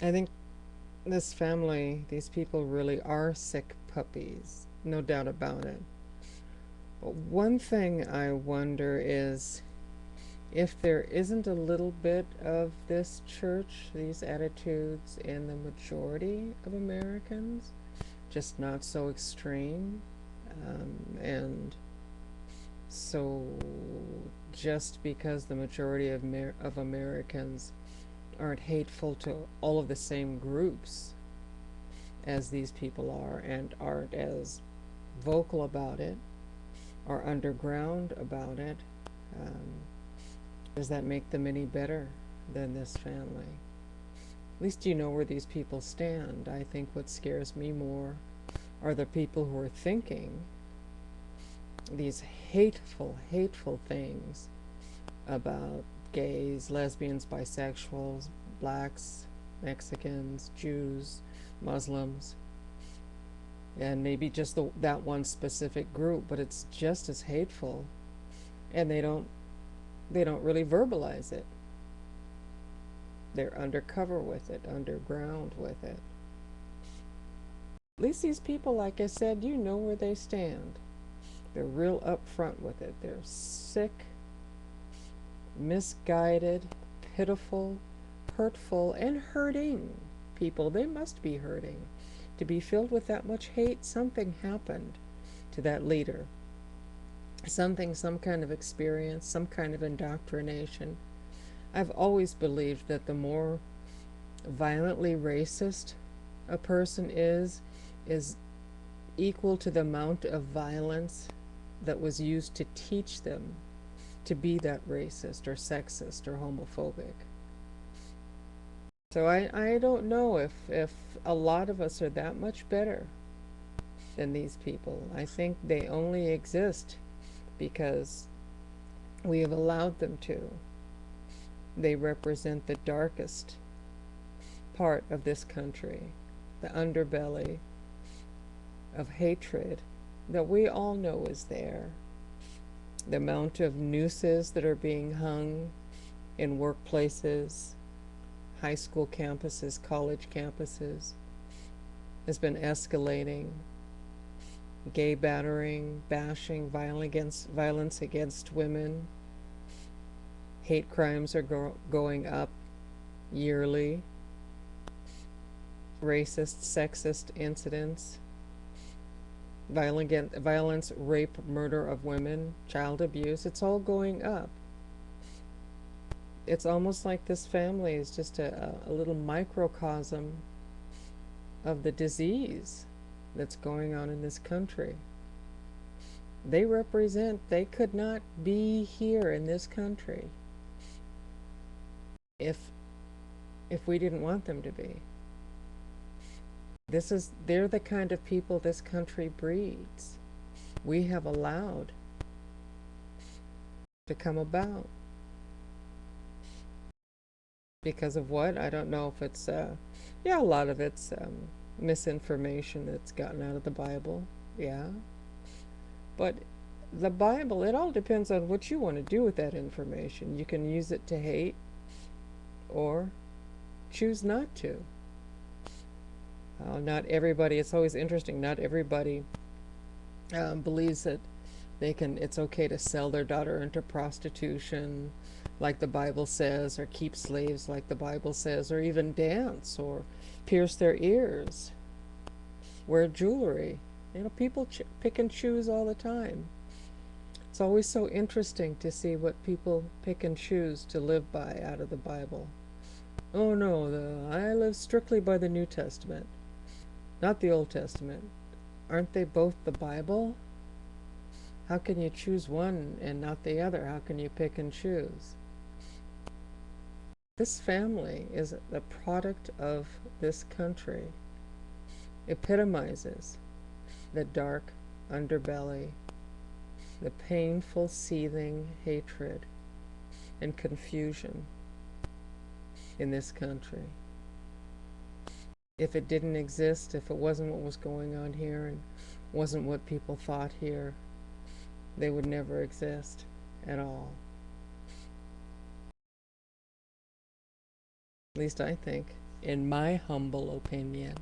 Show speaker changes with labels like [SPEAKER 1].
[SPEAKER 1] I think this family, these people really are sick puppies, no doubt about it. But one thing I wonder is if there isn't a little bit of this church, these attitudes in the majority of Americans, just not so extreme. And so just because the majority of Americans aren't hateful to all of the same groups as these people are and aren't as vocal about it or underground about it, um, does that make them any better than this family? At least you know where these people stand. I think what scares me more are the people who are thinking these hateful, hateful things about gays, lesbians, bisexuals, blacks, Mexicans, Jews, Muslims, and maybe just that one specific group, but it's just as hateful, and they don't really verbalize it. They're undercover with it, underground with it. At least these people, like I said, you know where they stand. They're real upfront with it. They're sick, misguided, pitiful, hurtful, and hurting people. They must be hurting. To be filled with that much hate, something happened to that leader. Something, some kind of experience, some kind of indoctrination. I've always believed that the more violently racist a person is equal to the amount of violence that was used to teach them to be that racist or sexist or homophobic. So I don't know if a lot of us are that much better than these people. I think they only exist because we have allowed them to. They represent the darkest part of this country, the underbelly of hatred that we all know is there. The amount of nooses that are being hung in workplaces, high school campuses, college campuses, has been escalating. Gay battering, bashing, violence against women. Hate crimes are going up yearly. Racist, sexist incidents. Violence, rape, murder of women, child abuse, it's all going up. It's almost like this family is just a little microcosm of the disease that's going on in this country. They could not be here in this country if we didn't want them to be. They're the kind of people this country breeds. We have allowed to come about. Because of what? I don't know if it's, yeah, a lot of it's misinformation that's gotten out of the Bible. Yeah. But the Bible, it all depends on what you want to do with that information. You can use it to hate or choose not to. Not everybody, it's always interesting, not everybody believes that it's okay to sell their daughter into prostitution like the Bible says, or keep slaves like the Bible says, or even dance or pierce their ears, wear jewelry. People pick and choose all the time. It's always so interesting to see what people pick and choose to live by out of the Bible. Oh no, I live strictly by the New Testament, not the Old Testament. Aren't they both the Bible? How can you choose one and not the other? How can you pick and choose? This family is the product of this country, epitomizes the dark underbelly, the painful, seething hatred and confusion in this country. If it didn't exist, if it wasn't what was going on here and wasn't what people thought here, they would never exist at all. At least I think. in my humble opinion.